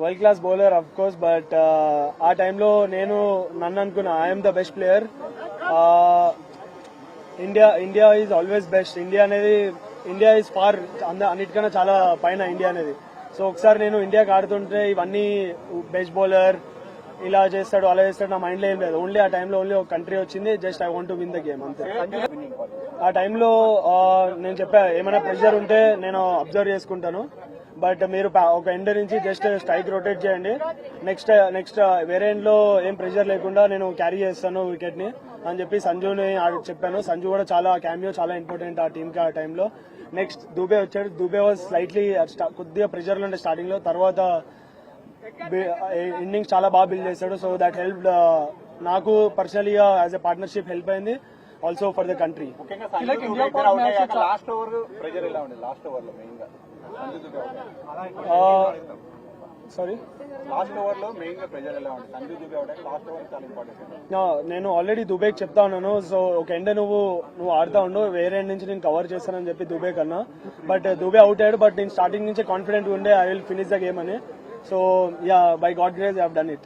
World class bowler of course, but ఆ టైంలో నేను నన్ను అనుకున్నా I'm the best player. India is always best. India is far అన్నిటికన్నా చాలా పైన ఇండియా అనేది. సో ఒకసారి నేను ఇండియాకి ఆడుతుంటే ఇవన్నీ బెస్ట్ బౌలర్ ఇలా చేస్తాడు అలా చేస్తాడు నా మైండ్ లో ఏం లేదు. ఓన్లీ ఆ టైంలో ఓన్లీ ఒక కంట్రీ వచ్చింది, just I want to win the game అంతే. ఆ టైంలో నేను చెప్పా ఏమైనా ప్రెషర్ ఉంటే నేను అబ్జర్వ్ చేసుకుంటాను, బట్ మీరు ఒక ఎండ్ నుంచి జస్ట్ స్ట్రైక్ రొటేట్ చేయండి, నెక్స్ట్ వేరే ఎండ్ లో ఏం ప్రెషర్ లేకుండా నేను క్యారీ చేస్తాను వికెట్ ని అని చెప్పి సంజుని చెప్పాను. సంజు కూడా చాలా క్యామియో చాలా ఇంపార్టెంట్ ఆ టీమ్ కి ఆ టైంలో. నెక్స్ట్ దూబే వచ్చాడు. దూబే వాజ్ స్లైట్లీ కొద్దిగా ప్రెషర్ లో ఉండే స్టార్టింగ్ లో, తర్వాత ఇన్నింగ్స్ చాలా బాగా బిల్డ్ చేశాడు. సో దట్ హెల్ప్ నాకు personally as a partnership help అయింది, also for the country. Sorry, నేను ఆల్రెడీ దుబేకి చెప్తా ఉన్నాను. సో ఒక ఎండ్ నువ్వు ఆడుతా ఉండు, వేరే ఎండ్ నుంచి నేను కవర్ చేస్తానని చెప్పి దుబే కన్నా. బట్ దుబే అవుట్ అయ్యాడు, బట్ నేను స్టార్టింగ్ నుంచి కాన్ఫిడెంట్ ఉండే I will finish the game అని. So yeah, by God grace I have done it.